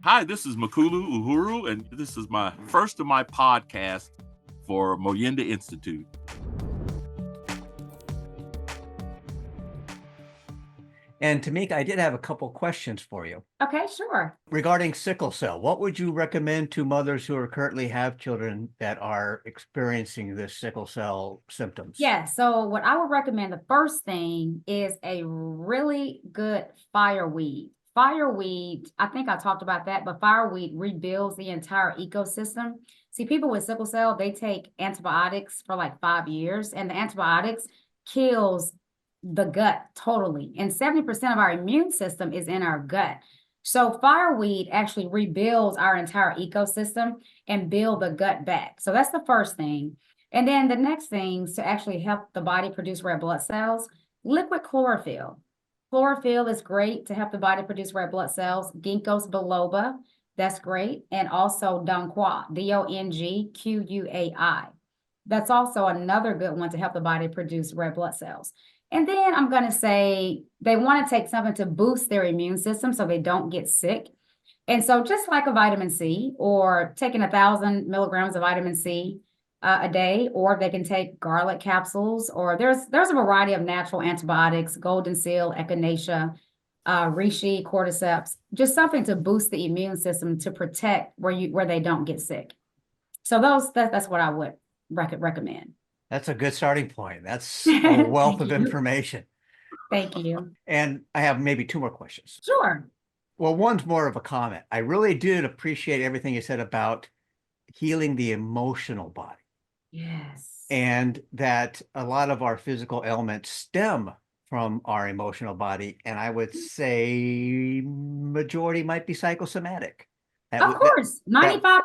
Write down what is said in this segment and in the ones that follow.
Hi, this is Makhulu Uhuru, and this is my first of my podcast for Moyenda Institute. And Tamika, I did have a couple questions for you. Okay, sure. Regarding sickle cell, what would you recommend to mothers who are currently have children that are experiencing this sickle cell symptoms? Yeah, so what I would recommend, the first thing is a really good fireweed. Fireweed, I think I talked about that, but fireweed rebuilds the entire ecosystem. See, people with sickle cell, they take antibiotics for like 5 years, and the antibiotics kills the gut totally. And 70% of our immune system is in our gut. So fireweed actually rebuilds our entire ecosystem and build the gut back. So that's the first thing. And then the next things to actually help the body produce red blood cells, liquid chlorophyll. Chlorophyll is great to help the body produce red blood cells. Ginkgo biloba, that's great. And also Dongquai, Dongquai. That's also another good one to help the body produce red blood cells. And then I'm going to say they want to take something to boost their immune system so they don't get sick. And so just like a vitamin C or taking 1,000 milligrams of vitamin C a day, or they can take garlic capsules, or there's a variety of natural antibiotics, golden seal, echinacea, reishi, cordyceps, just something to boost the immune system to protect where they don't get sick. So that's what I would recommend. That's a good starting point. That's a wealth of information. Thank you. And I have maybe two more questions. Sure. Well, one's more of a comment. I really did appreciate everything you said about healing the emotional body. Yes. And that a lot of our physical ailments stem from our emotional body. And I would say majority might be psychosomatic. Of course, 95%.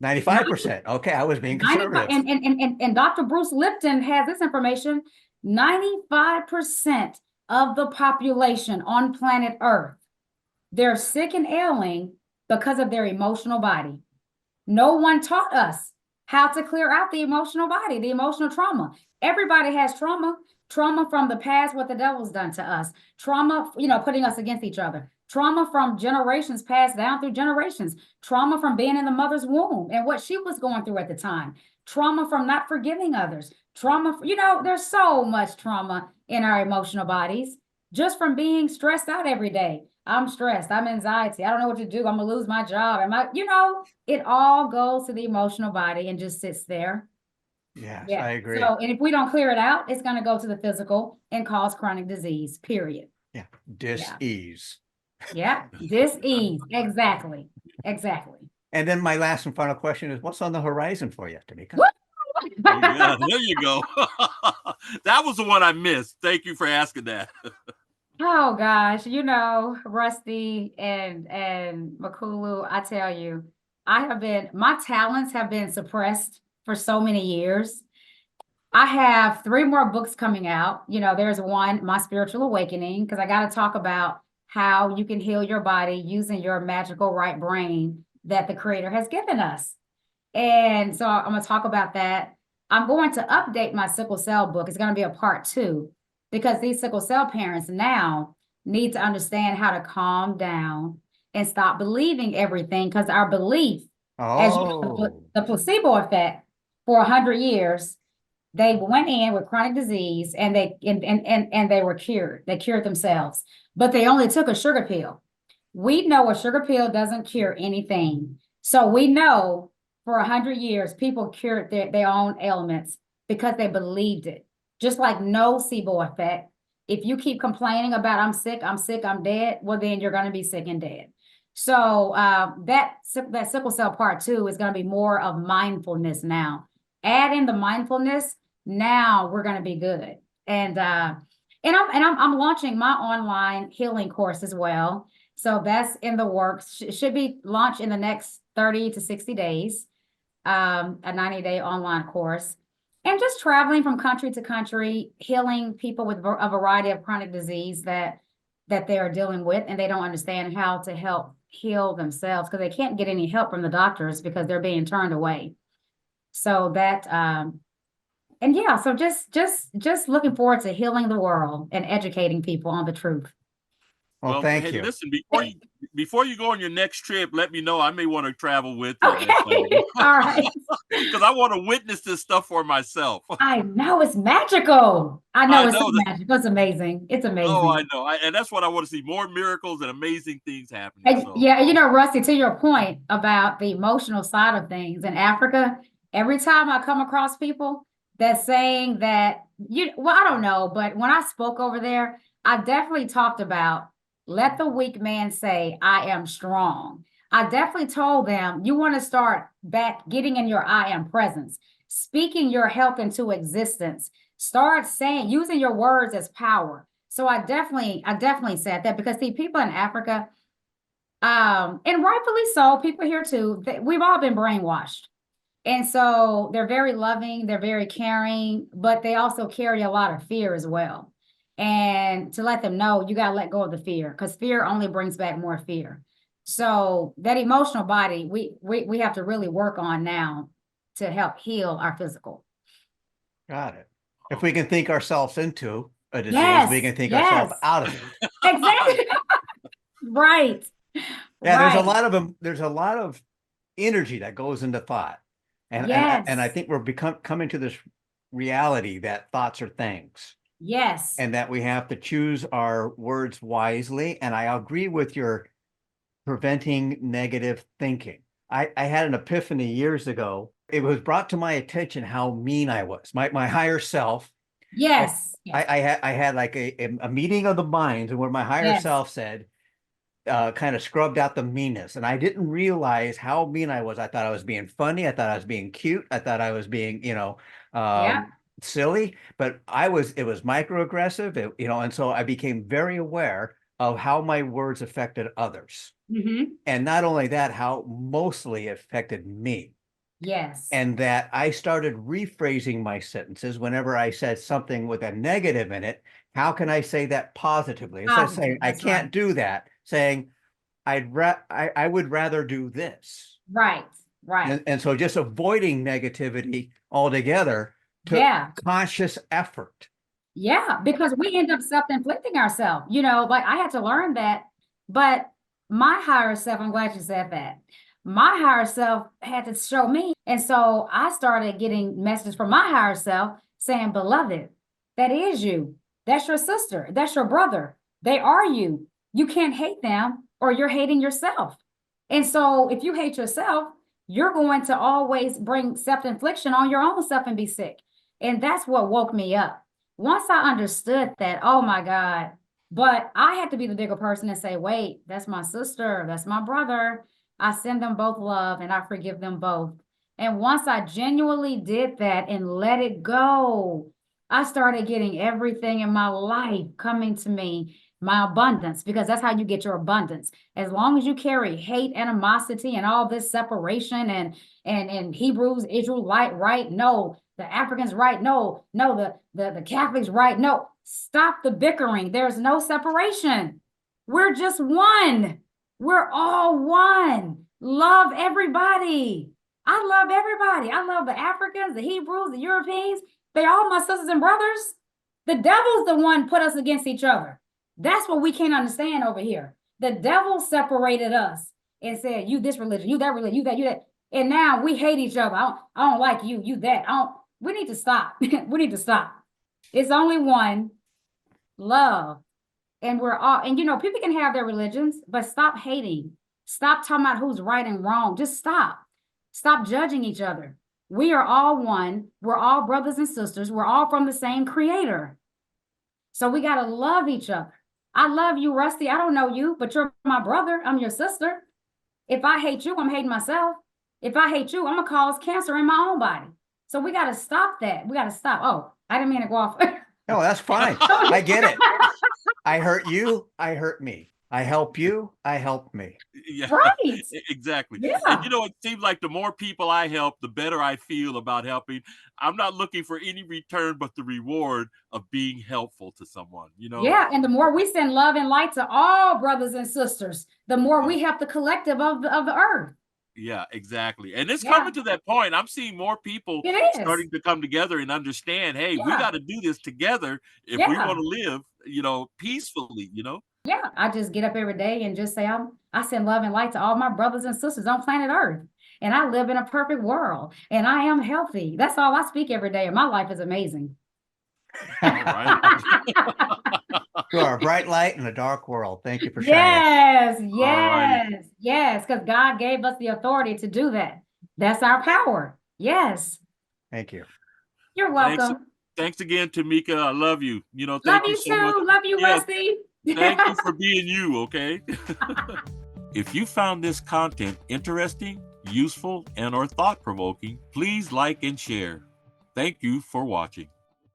95%. Okay, I was being conservative. And Dr. Bruce Lipton has this information. 95% of the population on planet Earth, they're sick and ailing because of their emotional body. No one taught us how to clear out the emotional body, the emotional trauma. Everybody has trauma from the past, what the devil's done to us, trauma, putting us against each other. Trauma from generations passed down through generations. Trauma from being in the mother's womb and what she was going through at the time. Trauma from not forgiving others. Trauma, there's so much trauma in our emotional bodies just from being stressed out every day. I'm stressed. I'm anxiety. I don't know what to do. I'm going to lose my job. It all goes to the emotional body and just sits there. Yes, I agree. So, and if we don't clear it out, it's going to go to the physical and cause chronic disease, period. Yeah, dis-ease. Yeah, dis-ease. Exactly. And then my last and final question is, what's on the horizon for you, Tamika? Yeah, there you go. That was the one I missed. Thank you for asking that. Oh gosh, Rusty and Makhulu, I tell you, my talents have been suppressed for so many years. I have 3 more books coming out. There's one, My Spiritual Awakening, because I got to talk about how you can heal your body using your magical right brain that the Creator has given us. And so I'm going to talk about that. I'm going to update my sickle cell book. It's going to be a part 2, because these sickle cell parents now need to understand how to calm down and stop believing everything, because our belief, the placebo effect, for 100 years, they went in with chronic disease and they were cured. They cured themselves, but they only took a sugar pill. We know a sugar pill doesn't cure anything. So we know for 100 years, people cured their own ailments because they believed it. Just like nocebo effect. If you keep complaining about I'm sick, I'm dead, well, then you're going to be sick and dead. So that sickle cell part 2 is going to be more of mindfulness now. Add in the mindfulness, now we're going to be good. And I'm launching my online healing course as well. So that's in the works. Should be launched in the next 30 to 60 days. A 90-day online course. And just traveling from country to country, healing people with a variety of chronic disease that they are dealing with, and they don't understand how to help heal themselves because they can't get any help from the doctors because they're being turned away. So that, and yeah, so just looking forward to healing the world and educating people on the truth. Well, Well, thank hey, you. listen, before you go on your next trip, let me know. I may want to travel with you Okay. All right. because I want to witness this stuff for myself. I know it's magical. I know I it's so know that. magical. It's amazing. It's Oh, I amazing. know, and that's what I want to see: more miracles and amazing things happening. So, Yeah, you know, Rusty, to your point about the emotional side of things in Africa, every time I come across people that's saying that well, I don't know, but when I spoke over there, I definitely talked about let the weak man say, I am strong. I definitely told them you want to start back getting in your I am presence, speaking your health into existence, start saying, using your words as power. So I definitely said that because see, people in Africa, and rightfully so, people here too, we've all been brainwashed. And so they're very loving, they're very caring, but they also carry a lot of fear as well. And to let them know, you got to let go of the fear because fear only brings back more fear. So that emotional body, we have to really work on now to help heal our physical. Got it. If we can think ourselves into a disease, we Yes, can think ourselves yes, out of it. exactly. Right, Yeah, there's a right. lot of them. There's a lot of energy that goes into thought, and I Yes, think we're coming to this reality that thoughts are things, yes, and that we have to choose our words wisely. And I agree with your preventing negative thinking. I had an epiphany years ago. It was brought to my attention how mean I was. My higher self. yes, yes, I had like a meeting of the minds, and where my higher yes. self said, kind of scrubbed out the meanness. And I didn't realize how mean I was. I thought I was being funny. I thought I was being cute. I thought I was being, Yeah. silly, but it was microaggressive, and so I became very aware of how my words affected others. Mm-hmm. And not only that, how mostly affected me. Yes. And that I started rephrasing my sentences whenever I said something with a negative in it. How can I say that positively? Instead of saying, Positive. I That's right. can't do that, saying, I would rather do this. Right. Right. And so just avoiding negativity altogether took Yeah. conscious effort. Yeah. Because we end up self-inflicting ourselves. Like I had to learn that. But my higher self, I'm glad you said that. My higher self had to show me. And so I started getting messages from my higher self saying, beloved, that is you. That's your sister. That's your brother. They are you. You can't hate them or you're hating yourself. And so if you hate yourself, you're going to always bring self-infliction on your own self and be sick. And that's what woke me up. Once I understood that, oh my God, but I had to be the bigger person and say, wait, that's my sister, that's my brother. I send them both love and I forgive them both. And once I genuinely did that and let it go, I started getting everything in my life coming to me, my abundance, because that's how you get your abundance. As long as you carry hate, animosity, and all this separation and Hebrews, Israelite right, no, the Africans right, no, the Catholics right, no, stop the bickering. There's no separation. We're just one. We're all one. Love everybody. I love everybody. I love the Africans, the Hebrews, the Europeans. They all my sisters and brothers. The devil's the one put us against each other. That's what we can't understand over here. The devil separated us and said, you this religion, you that religion, you that, you that. And now we hate each other. I don't like you, you that. We need to stop. We need to stop. It's only one, love. And we're all, and people can have their religions, but stop hating. Stop talking about who's right and wrong. Just stop. Stop judging each other. We are all one. We're all brothers and sisters. We're all from the same creator. So we got to love each other. I love you, Rusty. I don't know you, but you're my brother. I'm your sister. If I hate you, I'm hating myself. If I hate you, I'm going to cause cancer in my own body. So we got to stop that. We got to stop. Oh, I didn't mean to go off. No, that's fine. I get it. I hurt you, I hurt me. I help you, I help me. Yeah, Right. exactly. Yeah. And it seems like the more people I help, the better I feel about helping. I'm not looking for any return but the reward of being helpful to someone, Yeah. And the more we send love and light to all brothers and sisters, the more Yeah. we help the collective of the earth. Yeah, exactly. And it's Yeah. coming to that point. I'm seeing more people It is. starting to come together and understand, hey, we Yeah. got to do this together if we Yeah. want to live, peacefully. Yeah, I just get up every day and just say, I send love and light to all my brothers and sisters on planet Earth. And I live in a perfect world and I am healthy. That's all I speak every day. And my life is amazing. All right. You are a bright light in a dark world. Thank you for shining. Yes, All righty. yes, yes, because God gave us the authority to do that. That's our power. Yes, Thank you. you're Thanks. welcome. Thanks again, Tamika. I love you. Love Thank you you so much. too. Love you, Yeah, Rusty. thank you for being you, okay? If you found this content interesting, useful, and or thought-provoking, please like and share. Thank you for watching.